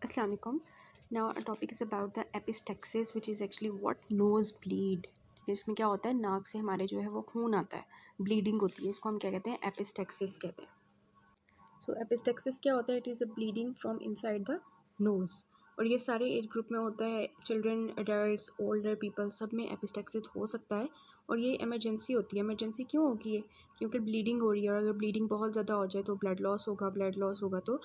Assalamu alaikum. Now our topic is about the epistaxis, which is actually what nose bleed. इसमें क्या होता है, नाक से हमारे जो है वो खून आता है, ब्लीडिंग होती है, इसको हम क्या कहते हैं, एपिस्टेक्सिस कहते हैं. सो एपिस्टेक्सिस क्या होता है, it is a bleeding from inside the nose. और ये सारे एज ग्रुप में होता है, चिल्ड्रन, एडल्ट्स, ओल्डर पीपल, सब में एपिस्टेक्सिस हो सकता है. और ये इमरजेंसी होती है. इमरजेंसी क्यों होगी ये? क्योंकि ब्लीडिंग हो रही है, और अगर ब्लीडिंग बहुत ज़्यादा हो जाए तो ब्लड लॉस होगा. ब्लड लॉस होगा तो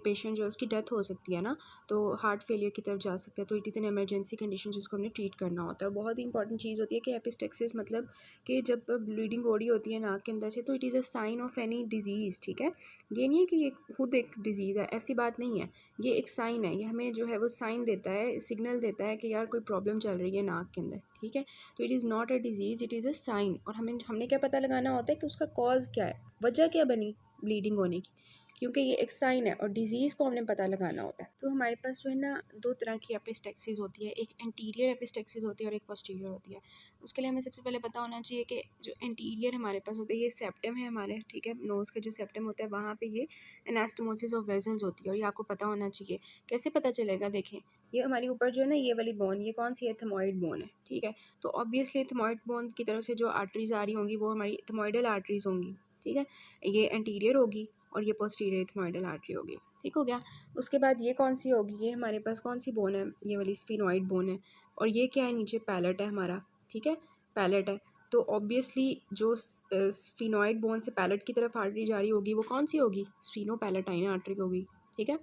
पेशेंट जो है उसकी डेथ हो सकती है ना, तो हार्ट फेलियर की तरफ जा सकता है. तो it is an emergency condition जिसको हमने ट्रीट करना होता है. और बहुत ही इंपॉर्टेंट चीज़ होती है कि एपिस्टेक्सिस मतलब कि जब ब्लीडिंग हो रही होती है नाक के अंदर से, तो it is a sign of any disease. ठीक है, ये नहीं है कि ये खुद एक डिज़ीज़ है, ऐसी बात नहीं है. ये एक साइन है, ये हमें जो है वो साइन देता है, सिग्नल देता है कि यार कोई प्रॉब्लम चल रही है नाक के अंदर. ठीक है, तो it is not a disease, it is a sign. और हमने क्या पता लगाना होता है कि उसका कॉज क्या है, वजह क्या बनी ब्लीडिंग होने की, क्योंकि ये एक साइन है और डिज़ीज़ को हमने पता लगाना होता है. तो हमारे पास जो है ना, दो तरह की एपिस्टेक्सिस होती है, एक एंटीरियर एपिस्टेक्सिस होती है और एक पोस्टीरियर होती है. उसके लिए हमें सबसे पहले पता होना चाहिए कि जो एंटीरियर हमारे पास होते हैं, ये सेप्टम है हमारे. ठीक है, नोज़ का जो सेप्टम होता है वहाँ पे ये एनास्टोमोसिस ऑफ वेजल्स होती है, और ये आपको पता होना चाहिए. कैसे पता चलेगा, देखें, ये हमारी ऊपर जो है ना, ये वाली बोन, ये कौन सी है, थमाइड बोन है. ठीक है, तो ऑब्वियसली थमाइड बोन की तरफ से जो आर्टरीज आ रही होंगी वो हमारी थमाइडल आर्टरीज होंगी. ठीक है, ये एंटीरियर होगी और ये पोस्टीरियर थमाइडल आर्टरी होगी. ठीक हो गया. उसके बाद ये कौन सी होगी, ये हमारे पास कौन सी बोन है, ये वाली स्फिनोइड बोन है. और ये क्या है, नीचे पैलेट है हमारा. ठीक है, पैलेट है. तो ऑब्वियसली जो स्फिनोइड बोन से पैलेट की तरफ आर्टरी जा रही होगी वो कौन सी होगी, स्फिनो पैलेटाइन आर्टरी होगी. ठीक है,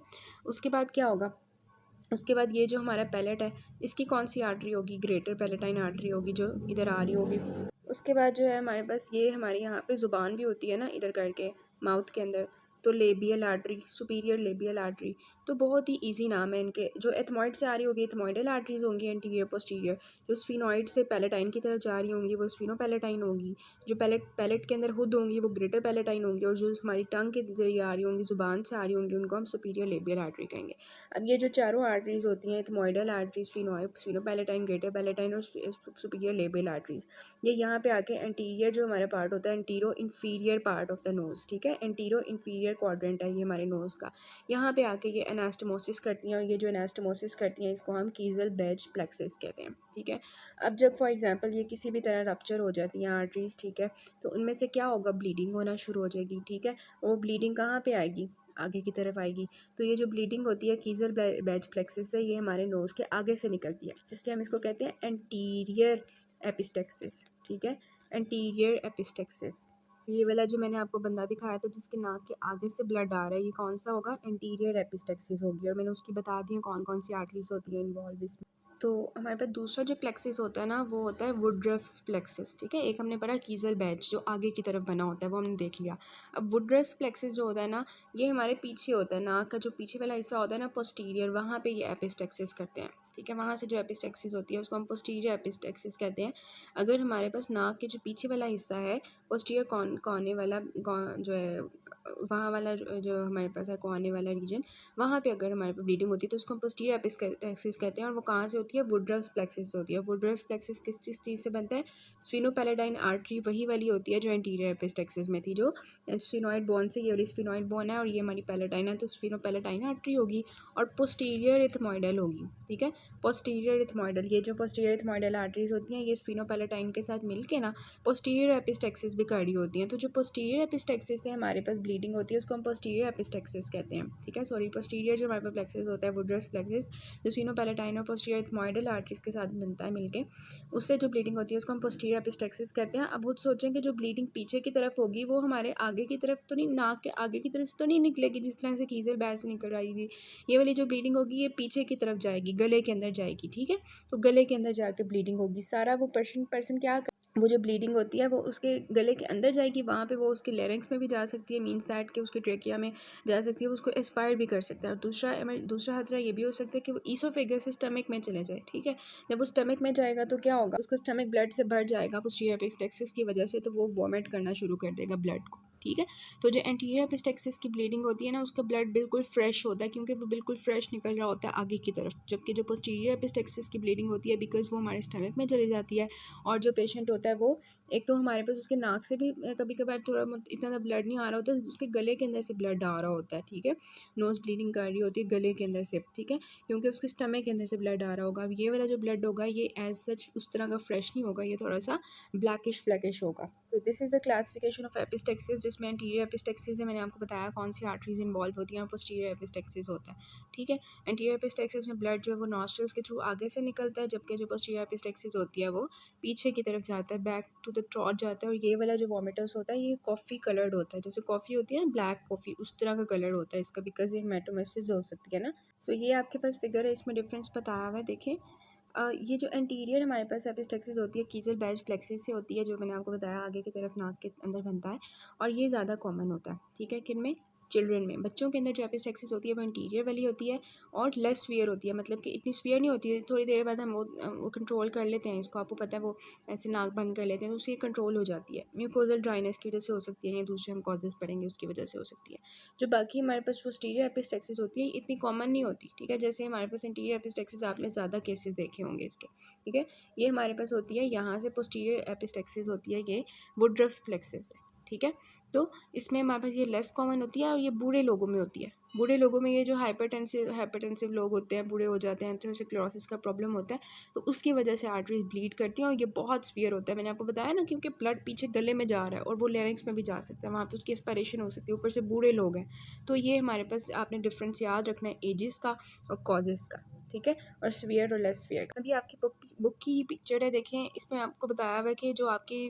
उसके बाद क्या होगा, उसके बाद ये जो हमारा पैलेट है इसकी कौन सी आर्टरी होगी, ग्रेटर पैलेटाइन आर्टरी होगी जो इधर आ रही होगी. उसके बाद जो है हमारे पास ये हमारे यहाँ पे ज़ुबान भी होती है ना, इधर करके माउथ के अंदर, तो labial artery, superior labial artery. तो बहुत ही इजी नाम है इनके. जो एथमॉइड से आ रही होगी एथमॉइडल आर्टरीज होंगी एंटीरियर पोस्टीरियर. जो स्फिनॉइड से पैलेटाइन की तरफ जा रही होंगी वो स्फिनो पैलेटाइन होगी. जो पैलेट के अंदर हुड होंगी वो ग्रेटर पैलेटाइन होंगी. और जो हमारी टंग के जरिए आ रही होंगी, ज़ुबान से आ रही होंगी, उनको हम सुपीरियर लेबियल आर्टरी कहेंगे. अब ये जो चारों आर्टरीज होती हैं, ethmoidal artery, sphenopalatine, greater palatine और सुपीरियर लेबियल आर्टरीज, ये यहाँ पे आके एंटीरियर जो हमारा पार्ट होता है, antero inferior part of the nose. ठीक है, एंटीरो इन्फीरियर क्वाड्रेंट है ये हमारे नोज़ का. यहाँ पे आके ये एनास्टोमोसिस करती हैं, और ये जो एनास्टोमोसिस करती हैं इसको हम कीजल बेज प्लेक्सिस कहते हैं. ठीक है, अब जब फॉर एग्जांपल ये किसी भी तरह रप्चर हो जाती हैं आर्टरीज, ठीक है, तो उनमें से क्या होगा, ब्लीडिंग होना शुरू हो जाएगी. ठीक है, वो ब्लीडिंग कहाँ पे आएगी, आगे की तरफ आएगी. तो ये जो ब्लीडिंग होती है कीजल बेज प्लेक्सिस से, ये हमारे नोज़ के आगे से निकलती है, इसलिए हम इसको कहते हैं एंटीरियर एपिस्टेक्सिस. ठीक है, एंटीरियर एपिस्टेक्सिस. ये वाला जो मैंने आपको बंदा दिखाया था जिसके नाक के आगे से ब्लड आ रहा है, ये कौन सा होगा, एंटीरियर एपिस्टेक्सिस होगी. और मैंने उसकी बता दी है कौन कौन सी आर्टरीज होती हैं इन्वॉल्व इसमें. तो हमारे पास दूसरा जो प्लेक्सिस होता है ना, वो होता है वुडरफ्स प्लेक्सिस. ठीक है, एक हमने पढ़ा कीजल बैच जो आगे की तरफ बना होता है, वो हमने देख लिया. अब वुडरफ्स प्लेक्सिस जो होता है ना, ये हमारे पीछे होता है, नाक का जो पीछे वाला हिस्सा होता है ना, पोस्टीरियर, वहाँ पे ये एपिस्टेक्सिस करते हैं. ठीक है, वहाँ से जो एपिस्टेक्सिस होती है उसको हम पोस्टीरियर एपिस्टेक्सिस कहते हैं. अगर हमारे पास नाक के जो पीछे वाला हिस्सा है, पोस्टीरियर कोने वाला जो है, वहाँ वाला जो हमारे पास है कोने वाला रीजन, वहाँ पे अगर हमारे पास ब्लीडिंग होती है तो उसको हम पोस्टीरियर एपिस्टेक्सिस कहते हैं. और वो कहाँ से होती है, वुडरफ्स प्लेक्सिस से होती है. वुडरफ्स प्लेक्सिस किस चीज़ से बनता है, स्फिनोपैलेटाइन आर्टरी वही वाली होती है जो एंटीरियर एपिस्टेक्सिस में थी, जो स्फिनोइड बोन से, ये वाली स्फिनोइड बोन है और ये हमारी पैलेटाइन है, तो स्फिनोपैलेटाइन आर्टरी होगी और पोस्टीरियर इथमोइडल होगी. ठीक है, पोस्टीरियर इथमोइडल, ये जो पोस्टीरियर इथमोइडल आर्टरीज होती हैं ये स्फिनोपैलेटाइन के साथ मिलके ना पोस्टीरियर एपिस्टेक्सिस भी कर रही होती हैं. तो जो पोस्टीरियर एपिस्टेक्सिस से हमारे पास ब्लीडिंग होती है उसको हम पोस्टीरियर एपिस्टेक्सिस कहते हैं. ठीक है, सॉरी, पोस्टीरियर जो हमारे पास प्लेक्सिस होता है, वुडरस प्लेक्सिस, जो स्फिनोपैलेटाइन और पोस्टीरियर इथमोइडल आर्टरीज के साथ बनता है मिलके, उससे जो ब्लीडिंग होती है उसको हम पोस्टीरियर एपिस्टेक्सिस कहते हैं. अब वो सोचें कि जो ब्लीडिंग पीछे की तरफ होगी वो हमारे आगे की तरफ तो नहीं, नाक के आगे की तरफ से तो नहीं निकलेगी जिस तरह से कीजल बैग से निकल रही थी. ये वाली जो ब्लीडिंग होगी ये पीछे की तरफ जाएगी, गले के अंदर जाएगी. ठीक है, तो गले के अंदर जाके ब्लीडिंग होगी. सारा वो पर्सन क्या, वो जो ब्लीडिंग होती है वो उसके गले के अंदर जाएगी, वहाँ पे वो उसके लेरिंग्स में भी जा सकती है, मीन्स दैट कि उसके ट्रेकिया में जा सकती है, वो उसको एस्पायर भी कर सकता है. और दूसरा खतरा ये भी हो सकता है कि वो ईसोफेगस से स्टमक में चले जाए. ठीक है, जब वो स्टमक में जाएगा तो क्या होगा, उसका स्टमक ब्लड से भर जाएगा पोस्टीरियर एपिस्टेक्सिस की वजह से, तो वो वॉमिट करना शुरू कर देगा ब्लड को. ठीक है। तो जो एंटीरियर एपिस्टेक्सिस की ब्लीडिंग होती है ना, उसका ब्लड बिल्कुल फ्रेश होता है क्योंकि वो बिल्कुल फ्रेश निकल रहा होता है आगे की तरफ, जबकि जो पोस्टीरियर एपिस्टेक्सिस की ब्लीडिंग होती है बिकॉज वो हमारे स्टमक में चली जाती है, और जो पेशेंट होता है वो एक तो हमारे पास उसके नाक से भी कभी कभार थोड़ा इतना ज़्यादा ब्लड नहीं आ रहा होता, उसके गले के अंदर से ब्लड आ रहा होता है, ठीक है। नोज़ ब्लीडिंग कर रही होती है गले के अंदर से, ठीक है, क्योंकि उसके स्टमक के अंदर से ब्लड आ रहा होगा। अब ये वाला जो ब्लड होगा ये एज सच उस तरह का फ्रेश नहीं होगा, ये थोड़ा सा ब्लैकिश होगा। तो this is the classification of epistaxis, जिसमें एंटीरियर एपिस्टेक्सिस है, मैंने आपको बताया कौन सी आर्टरीज इन्वॉल्व होती हैं, और पोस्टीरियर एपिस्टेक्सिस होता है, ठीक है। एंटीरियर एपिस्टेक्सिस में ब्लड जो है वो नॉस्ट्रल्स के थ्रू आगे से निकलता है, जबकि जो पोस्टीरियर एपिस्टेक्सिस होती है वो पीछे की तरफ जाता है, बैक टू द थ्रोट जाता है। और ये वाला जो वॉमिटर्स होता है ये कॉफ़ी कलर्ड होता है, जैसे कॉफ़ी होती है ना ब्लैक कॉफ़ी, उस तरह का कलर होता है इसका, बिकॉज ये हेमाटोमेसिस हो सकती है ना। सो ये आपके पास फिगर है, इसमें डिफरेंस बताया हुआ है, देखें। ये जो एंटीरियर हमारे पास एपिस्टेक्सिस होती है कीजल बैच प्लेक्सिस से होती है, जो मैंने आपको बताया आगे की तरफ नाक के अंदर बनता है, और ये ज़्यादा कॉमन होता है, ठीक है। किन में? चिल्ड्रन में, बच्चों के अंदर जो एपिस्टेक्सिस होती है वो इंटीरियर वाली होती है और लेस स्फीयर होती है, मतलब कि इतनी स्फीयर नहीं होती है, थोड़ी देर बाद हम वो कंट्रोल कर लेते हैं इसको, आपको पता है वो ऐसे नाक बंद कर लेते हैं तो उससे कंट्रोल हो जाती है। म्यूकोजल ड्राइनेस की वजह से हो सकती है, या दूसरे हम कॉजेज़ पढ़ेंगे उसकी वजह से हो सकती है। जो बाकी हमारे पास पोस्टीरियर एपिस्टेक्सिस होती है इतनी कॉमन नहीं होती, ठीक है। जैसे हमारे पास इंटीरियर एपिस्टेक्सिस आपने ज़्यादा केसेस देखे होंगे इसके, ठीक है। ये हमारे पास होती है यहाँ से पोस्टीरियर एपिस्टेक्सिस होती है, ये वुडरफ्स प्लेक्सिस है, ठीक है। तो इसमें हमारे पास ये लेस कॉमन होती है और ये बूढ़े लोगों में होती है। बूढ़े लोगों में ये जो हाइपरटेंसिव लोग होते हैं, बूढ़े हो जाते हैं, एथेरोस्क्लेरोसिस का प्रॉब्लम होता है, तो उसकी वजह से आर्टरीज ब्लीड करती हैं और ये बहुत सीवियर होता है। मैंने आपको बताया ना, क्योंकि ब्लड पीछे गले में जा रहा है और वो लैरिंक्स में भी जा सकता है, वहाँ पर उसकी एस्पिरेशन हो सकती है, ऊपर से बूढ़े लोग हैं। तो ये हमारे पास आपने डिफरेंस याद रखना है एजेस का और कॉजेज़ का, ठीक है, और सीवियर और लेस सीवियर। अभी आपकी बुक की पिक्चर है, देखें, इसमें आपको बताया हुआ है कि जो आपकी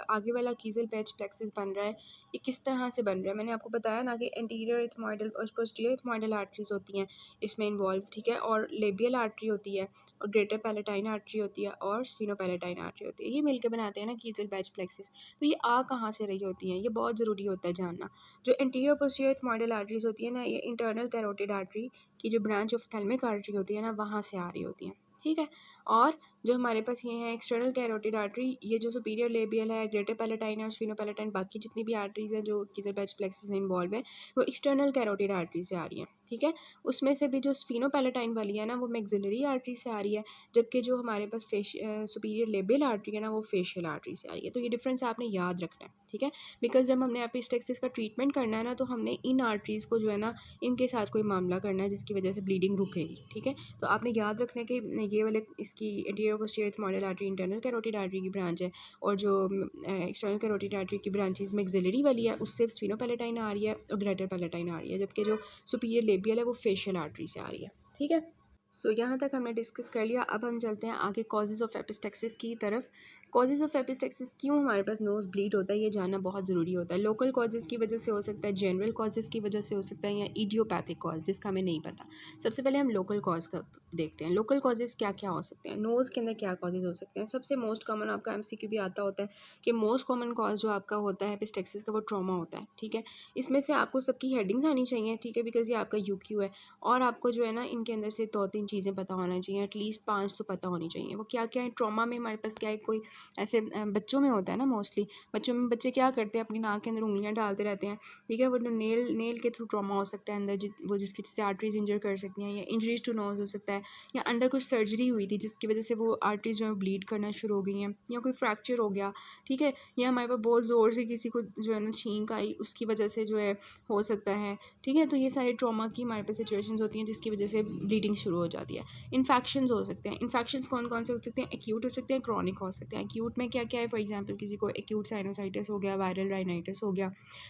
आगे वाला कीजल पैच प्लेक्सिस बन रहा है ये किस तरह से बन रहा है। मैंने आपको बताया ना कि एंटीरियर एथमॉइडल और पोस्टीरियर एथमॉइडल आर्टरीज होती हैं इसमें इन्वॉल्व, ठीक है, और लेबियल आर्टरी होती है, और ग्रेटर पैलेटाइन आर्टरी होती है, और स्फीनोपैलेटाइन आर्टरी होती है। ये मिलकर बनाते हैं ना कीजल पैच प्लेक्सिस। तो ये आ कहाँ से रही होती हैं, ये बहुत ज़रूरी होता है जानना। जो एंटीरियर पोस्टीरियर एथमॉइडल आर्टरीज होती है ना, ये इंटरनल कैरोटिड आर्टरी की जो ब्रांच ऑफ थैल्मिक आर्टरी होती है ना, वहाँ से आ रही होती हैं, ठीक है। और जो हमारे पास ये है एक्सटर्नल कैरोटिड आर्टरी, ये जो सुपीरियर लेबियल है, ग्रेटर पैलेटाइन और स्फीनोपैलेटाइन, बाकी जितनी भी आर्टरीज हैं जो कीजल पैच प्लेक्सिस में इन्वॉल्व है, वो एक्सटर्नल कैरोटिड आर्टरी से आ रही हैं, ठीक है। उसमें से भी जो स्फीनोपैलेटाइन वाली है ना, वो मैक्सिलरी आर्टरी से आ रही है, जबकि जो हमारे पास सुपीरियर लेबियल आर्टरी है ना, वो फेशियल आर्टरी से आ रही है। तो ये डिफरेंस आपने याद रखना है, ठीक है, बिकॉज जब हमने एपिस्टेक्सिस का ट्रीटमेंट करना है ना, तो हमने इन आर्टरीज़ को जो है ना, इनके साथ कोई मामला करना है जिसकी वजह से ब्लीडिंग रुकेगी, ठीक है। तो आपने याद रखना है कि ये वाले इसकी anterior posterior ethmoidal artery internal carotid artery की ब्रांच है, और जो एक्सटर्नल कैरोटिड आर्टरी की ब्रांचेज मैक्सिलरी वाली है उससे स्फीनोपैलेटाइन आ रही है और ग्रेटर पैलेटाइन आ रही है, जबकि जो सुपीरियर लेबियल है वो फेशियल आर्टरी से आ रही है, ठीक है। सो यहाँ तक हमने डिस्कस कर लिया। अब हम चलते हैं आगे कॉजेज़ ऑफ एपिस्टेक्सिस की तरफ। कॉजेज़ ऑफ एपिस्टेक्सिस क्यों हमारे पास नोज़ ब्लीड होता है ये जानना बहुत ज़रूरी होता है। लोकल कॉजेज़ की वजह से हो सकता है, जनरल कॉजेज़ की वजह से हो सकता है, या इडियोपैथिक कॉज जिसका हमें नहीं पता। सबसे पहले हम लोकल कॉज का देखते हैं। लोकल कॉजेज़ क्या क्या हो सकते हैं, नोज़ के अंदर क्या कॉजेज़ हो सकते हैं। सबसे मोस्ट कॉमन आपका एमसीक्यू भी आता होता है कि मोस्ट कॉमन कॉज जो आपका होता है एपिस्टेक्सिस का वो ट्रॉमा होता है, ठीक है। इसमें से आपको सबकी हेडिंग्स आनी चाहिए, ठीक है, बिकॉज ये आपका यूक्यू है, और आपको जो है ना इनके अंदर से 2-3 चीज़ें पता होना चाहिए, एटलीस्ट 5 तो पता होनी चाहिए। वो क्या क्या है ट्रॉमा में हमारे पास, क्या है, कोई ऐसे बच्चों में होता है ना, मोस्टली बच्चों में बच्चे क्या करते हैं, अपनी नाक के अंदर उंगलियां डालते रहते हैं, ठीक है। वो नेल के थ्रू ट्रॉमा हो सकता है अंदर, वो जिसकी वजह से आर्टरीज इंजर कर सकती हैं, या इंजरीज टू नोज हो सकता है, या अंदर कुछ सर्जरी हुई थी जिसकी वजह से वो आर्टरीज जो है ब्लीड करना शुरू हो गई हैं, या कोई फ्रैक्चर हो गया, ठीक है, या हमारे पास बहुत ज़ोर से किसी को जो है ना छींक आई, उसकी वजह से जो है हो सकता है, ठीक है। तो ये सारे ट्रॉमा की हमारे पास सिचुएशंस होती हैं जिसकी वजह से ब्लीडिंग शुरू हो जाती है। इन्फेक्शंस हो सकते हैं। इन्फेक्शंस कौन कौन से हो सकते हैं, एक्यूट हो सकते हैं, क्रॉनिक हो सकते हैं। एक्यूट में क्या क्या है, फॉर एग्जांपल किसी को एक्यूट साइनोसाइटिस हो गया, वायरल राइनाइटिस हो गया,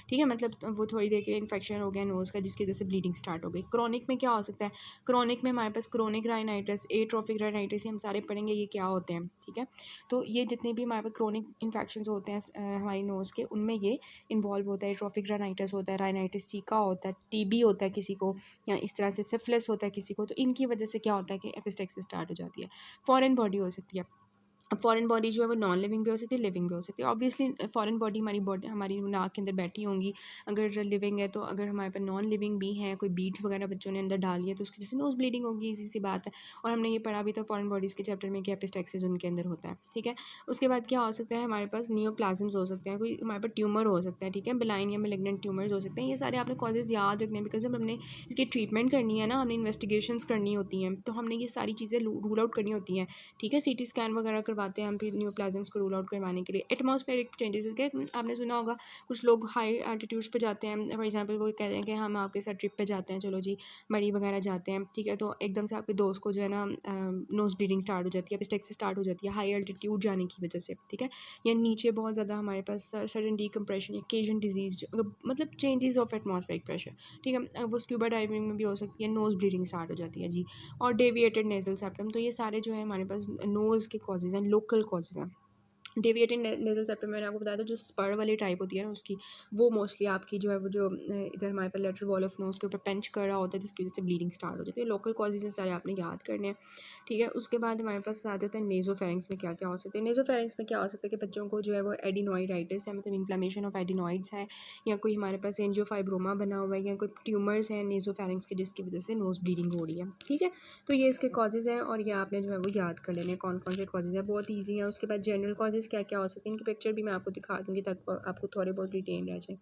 ठीक है, मतलब वो थोड़ी देर के लिए इन्फेक्शन हो गया नोज़ का जिसकी वजह से ब्लीडिंग स्टार्ट हो गई। क्रॉनिक में क्या हो सकता है, क्रॉनिक में हमारे पास क्रोनिक राइनाइटिस, एट्रोफिक राइनाइटिस, हम सारे पढ़ेंगे ये क्या होते हैं, ठीक है। तो ये जितने भी हमारे पास क्रोनिक इन्फेक्शन होते हैं हमारी नोज़ के, उनमें ये इन्वॉल्व होता है। एट्रोफिक राइनाइटिस होता है, राइनाइटिस सीका होता है, टीबी होता है किसी को, या इस तरह से सिफिलिस होता है किसी को। तो इनकी वजह से क्या होता है कि एपिस्टेक्सिस स्टार्ट हो जाती है। फॉरेन बॉडी हो सकती है, अब फॉरेन बॉडी जो है वो नॉन लिविंग भी हो सकती है, लिविंग भी हो सकती है। ऑब्वियसली फॉरेन बॉडी हमारी नाक के अंदर बैठी होंगी अगर लिविंग है तो। अगर हमारे पास नॉन लिविंग भी है, कोई बीड्स वगैरह बच्चों ने अंदर डाली है तो उसकी जैसे नोज़ ब्लीडिंग होगी, इसी सी बात है। और हमने ये पढ़ा भी था फॉरेन बॉडीज़ के चैप्टर में कि एपिस्टैक्सिस उनके अंदर होता है, ठीक है। उसके बाद क्या हो सकता है, हमारे पास नियोप्लाज्म्स हो सकते हैं, कोई हमारे पास ट्यूमर हो सकता है, ठीक है, बिलाइन या मेलिग्नेंट ट्यूमर्स हो सकते हैं। ये सारे आपने कॉजेज़ याद रखने हैं, बिकॉज जब हमने इसकी ट्रीटमेंट करनी है ना, हमने इन्वेस्टिगेशंस करनी होती हैं, तो हमने ये सारी चीज़ें रूल आउट करनी होती हैं, ठीक है। सीटी स्कैन वगैरह करवाते हैं हम फिर न्यूप्लाज्म्स को रूल आउट करवाने के लिए। एटमॉस्फेरिक चेंजेस के आपने सुना होगा, कुछ लोग हाई एल्टीट्यूड्स पे जाते हैं, फॉर एग्जांपल वो कहते हैं कि हम आपके साथ ट्रिप पे जाते हैं, चलो जी मरी वगैरह जाते हैं, ठीक है, तो एकदम से आपके दोस्त को जो है ना नोज ब्लीडिंग स्टार्ट हो जाती है, एपिस्टैक्सिस स्टार्ट हो जाती है हाई एल्टीट्यूड जाने की वजह से, ठीक है। या नीचे बहुत ज़्यादा हमारे पास सडन डीकम्प्रेशन या केजन डिजीज़, मतलब चेंजेस ऑफ एटमॉस्फेरिक प्रेशर, ठीक है, वो स्क्यूबा डाइविंग में भी हो सकती है, नोज ब्लीडिंग स्टार्ट हो जाती है जी। और डेविएटेड नेजल सेप्टम, तो ये सारे जो है हमारे पास नोज़ के कॉजेज़ हैं, लोकल कॉजेज़ हैं। डेविएटेड नेजल सेप्टम मैंने आपको बताया था, जो स्पर वाली टाइप होती है ना उसकी, वो मोस्टली आपकी जो है वो जो इधर हमारे पास लेटरल वॉल ऑफ नोज के ऊपर पेंच कर रहा होता है, जिसकी वजह से ब्लीडिंग स्टार्ट हो जाती है। लोकल कॉजेज सारे आपने याद करने हैं, ठीक है। उसके बाद हमारे पास आ जाता है नेजोफेरिंक्स में क्या क्या हो सकते हैं। नेजोफेरिंक्स में क्या हो सकता है कि बच्चों को जो है वो एडिनोइडाइटिस है, मतलब इन्फ्लेमेशन ऑफ एडिनॉइड्स है, या कोई हमारे पास एंजियोफाइब्रोमा बना हुआ है, या कोई ट्यूमर्स हैं नेजोफेरिंक्स के जिसकी वजह से नोज ब्लीडिंग हो रही है, ठीक है। तो ये इसके कॉजेज हैं और ये आपने जो है वो याद कर लेने कौन कौन से कॉजेज हैं, बहुत ईजी है। उसके बाद जनरल कॉजेज क्या क्या हो सकते हैं, इनकी पिक्चर भी मैं आपको दिखा दूँगी ताकि आपको थोड़े बहुत रिटेन रह जाए।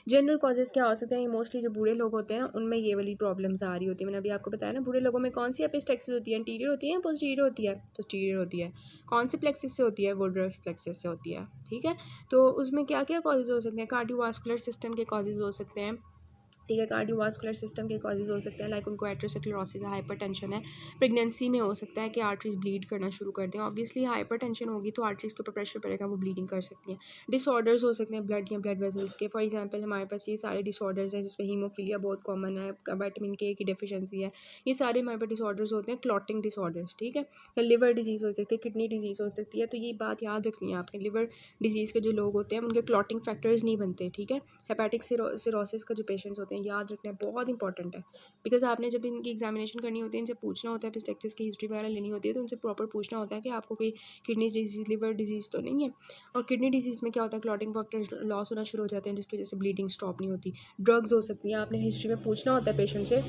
जनरल कॉजेज़ क्या हो सकते हैं, ये मोस्टली जो बूढ़े लोग होते हैं ना उनमें ये वाली प्रॉब्लम्स आ रही होती है। मैंने अभी आपको बताया ना, बूढ़े लोगों में कौन सी एपिस्टैक्सिस होती है, एंटीरियर होती है या पोस्टीरियर होती है, पोस्टीरियर होती है। कौन सी प्लेक्सिस से होती है, वुडवर्थ प्लेक्सिस से होती है, ठीक है। तो उसमें क्या क्या कॉजेज़ हो सकते हैं, कार्डियोवास्कुलर सिस्टम के कॉजेज़ हो सकते हैं, ठीक है। कार्डियोवास्कुलर सिस्टम के कॉजेज हो सकते हैं, लाइक उनको एथेरोस्क्लेरोसिस है, हाइपरटेंशन है। प्रेगनेंसी में हो सकता है कि आर्टरीज ब्लीड करना शुरू कर दें, ऑब्वियसली हाइपरटेंशन होगी तो आर्टरीज के ऊपर प्रेशर पड़ेगा, वो ब्लीडिंग कर सकती हैं। डिसऑर्डर्स हो सकते हैं ब्लड या ब्लड वेजल्स के, फॉर एग्जांपल हमारे पास ये सारे डिसऑर्डर्स हैं जिसमें हीमोफीलिया बहुत कॉमन है, विटामिन के की डेफिशिएंसी है, ये सारे हमारे पास डिसऑर्डर्स होते हैं। क्लॉटिंग डिसऑर्डर्स, ठीक है, या लिवर डिजीज़ हो सकती है, किडनी डिजीज़ हो सकती है। तो ये बात याद रखनी है आपने, लिवर डिजीज़ के जो लोग होते हैं उनके क्लॉटिंग फैक्टर्स नहीं बनते, ठीक है। हेपेटिक सिरोसिस का जो पेशेंट्स होते हैं, याद रखना है, बहुत इंपॉर्टेंट है, बिकॉज आपने जब इनकी एग्जामिनेशन करनी होती है, इनसे पूछना होता है, एपिस्टैक्सिस की हिस्ट्री वगैरह लेनी होती है, तो उनसे प्रॉपर पूछना होता है कि आपको कोई किडनी डिजीज़, लिवर डिजीज़ तो नहीं है। और किडनी डिजीज़ में क्या होता है, क्लॉटिंग फैक्टर्स लॉस होना शुरू हो जाते हैं जिसकी वजह से ब्लीडिंग स्टॉप नहीं होती। ड्रग्स हो सकती हैं, आपने हिस्ट्री में पूछना होता है पेशेंट से,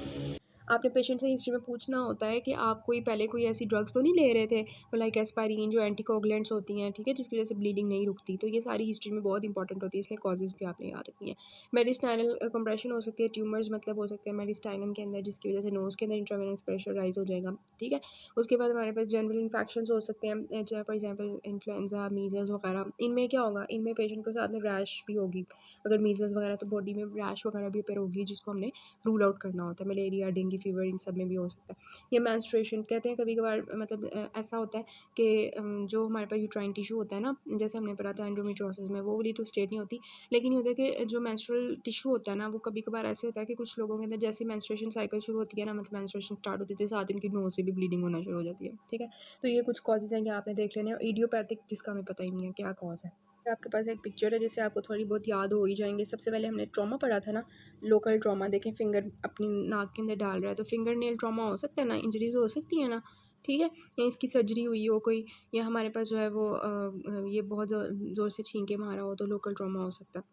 आपने पेशेंट से हिस्ट्री में पूछना होता है कि आप पहले कोई ऐसी ड्रग्स तो नहीं ले रहे थे, लाइक एस्पाइरिन जो एंटीकोगुलेंट्स होती हैं, ठीक है, जिसकी वजह से ब्लीडिंग नहीं रुकती। तो ये सारी हिस्ट्री में बहुत इंपॉर्टेंट होती है, इसलिए कॉजेज़ भी आपने याद रखनी है। मेडिस्टाइनल कंप्रेशन हो सकती है, ट्यूमर्स मतलब हो सकते हैं मेडिस्टाइनम के अंदर, जिसकी वजह से नोज़ के अंदर इंट्रावेनस प्रेशर राइज हो जाएगा, ठीक है। उसके बाद हमारे पास जनरल इन्फेक्शंस हो सकते हैं, चाहे फॉर एग्जांपल इन्फ्लुएंजा, मीजल्स वगैरह। इनमें क्या होगा, इनमें पेशेंट को साथ में रैश भी होगी, अगर मीजल्स वगैरह तो बॉडी में रैश वगैरह भी अपेयर होगी, जिसको हमने रूल आउट करना होता है। मलेरिया, डेंगू फीवर, इन सब में भी हो सकता है। या मेंस्ट्रुएशन कहते हैं कभी कभार, मतलब ऐसा होता है कि जो हमारे पास यूट्राइन टिश्यू होता है ना, जैसे हमने पढ़ा था एंडोमेट्रियोसिस में, वो वाली तो स्टेट नहीं होती, लेकिन ये होता है कि जो मेंस्ट्रुअल टिश्यू होता है ना, वो कभी कभार ऐसे होता है कि कुछ लोगों के अंदर जैसे मेंस्ट्रुएशन साइकिल शुरू होती है ना, मतलब मेंस्ट्रुएशन स्टार्ट होती है, साथ उनकी नोज से भी ब्लीडिंग होना शुरू हो जाती है, ठीक है। तो ये कुछ कॉजेज हैं कि आपने देख लेने हैं। इडियोपैथिक, जिसका हमें पता ही नहीं है क्या कॉज है। आपके पास एक पिक्चर है जिससे आपको थोड़ी बहुत याद हो ही जाएंगे। सबसे पहले हमने ट्रॉमा पढ़ा था ना, लोकल ट्रॉमा, देखें फिंगर अपनी नाक के अंदर डाल रहा है तो फिंगर नेल ट्रॉमा हो सकता है ना, इंजरीज हो सकती है ना, ठीक है। या इसकी सर्जरी हुई हो कोई, या हमारे पास जो है वो ये बहुत ज़ोर से छींके मारा हो तो लोकल ट्रॉमा हो सकता है,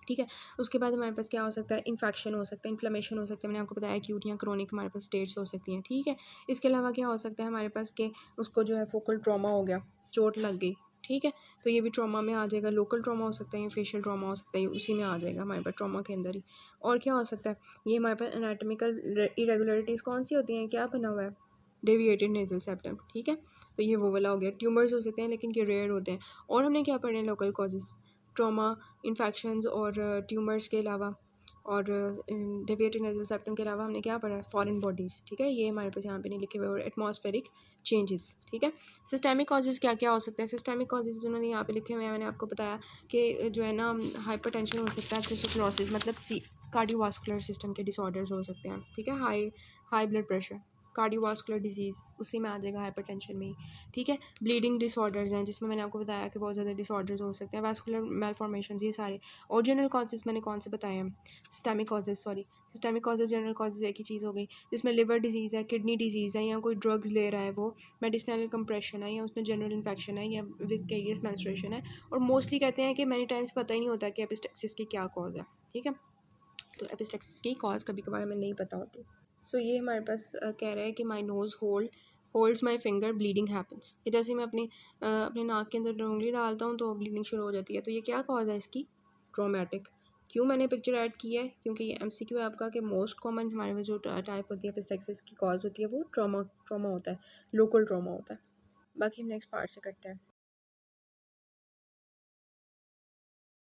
ठीक है। उसके बाद हमारे पास क्या हो सकता है, इन्फेक्शन हो सकता है, इन्फ्लेमेशन हो सकता है, मैंने आपको बताया एक्यूट या क्रोनिक हमारे पास स्टेट्स हो सकती हैं, ठीक है। इसके अलावा क्या हो सकता है हमारे पास कि उसको जो है फोकल ट्रॉमा हो गया, चोट लग गई, ठीक है, तो ये भी ट्रॉमा में आ जाएगा। लोकल ट्रॉमा हो सकता है या फेशियल ट्रॉमा हो सकता है, उसी में आ जाएगा हमारे पास ट्रॉमा के अंदर ही। और क्या हो सकता है, ये हमारे पास एनाटॉमिकल इरेगुलरिटीज़ कौन सी होती हैं, क्या बना हुआ है, डेविएटेड नेजल सेप्टम, ठीक है, तो ये वो वाला हो गया। ट्यूमर्स हो सकते हैं लेकिन ये रेयर होते हैं। और हमने क्या पढ़े हैं, लोकल कॉजेज़, ट्रॉमा, इन्फेक्शंस और ट्यूमर्स के अलावा, और डेविएटेड नेजल सेप्टम के अलावा हमने क्या पढ़ा है, फॉरेन बॉडीज़, ठीक है, ये हमारे पास यहाँ पे नहीं लिखे हुए, और एटमॉस्फेरिक चेंजेस, ठीक है। सिस्टेमिक कॉजेज़ क्या क्या हो सकते हैं, सिस्टेमिक कॉजेज़ जिन्होंने यहाँ पे लिखे हुए हैं, मैंने आपको बताया कि जो है ना हाइपरटेंशन हो सकता है, एथेरोस्क्लेरोसिस मतलब कार्डियोवास्कुलर सिस्टम के डिसऑर्डर्स हो सकते हैं, ठीक है, high blood pressure, cardiovascular disease उसी में आ जाएगा, हाइपरटेंशन में ही, ठीक है। ब्लीडिंग डिसऑर्डर्स हैं जिसमें मैंने आपको बताया कि बहुत ज़्यादा डिसऑर्डर्स हो सकते हैं, वास्कुलर मेलफॉर्मेशंस, ये सारे। और जनरल कॉजेज़ मैंने कौन से बताए हैं, systemic causes, sorry, systemic causes general causes एक ही चीज़ हो गई, जिसमें लिवर डिजीज़ है, किडनी डिजीज़ है, या कोई ड्रग्स ले रहा है वो, मेडिसिनल कंप्रेशन है, या उसमें जनरल इन्फेक्शन है, या विस्केरियस मेंस्ट्रुएशन है। और मोस्टली कहते हैं कि मैनी टाइम्स पता ही नहीं होता कि एपिस्टेक्सिस की क्या कॉज है। ठीक है, तो एपिस्टेक्सिस की कॉज कभी कभार हमें नहीं पता होती। सो ये हमारे पास कह रहा है कि my nose holds my finger bleeding happens, कि जैसे मैं अपने नाक के अंदर उंगली डालता हूँ तो ब्लीडिंग शुरू हो जाती है। तो ये क्या कॉज है इसकी? ट्रोमेटिक। क्यों मैंने पिक्चर ऐड की है? क्योंकि ये MCQ है आपका, कि मोस्ट कॉमन हमारे में जो टाइप होती है एपिस्टेक्सिस की कॉज होती है वो ट्रॉमा होता है, लोकल ट्रॉमा होता है। बाकी हम नेक्स्ट पार्ट से करते हैं।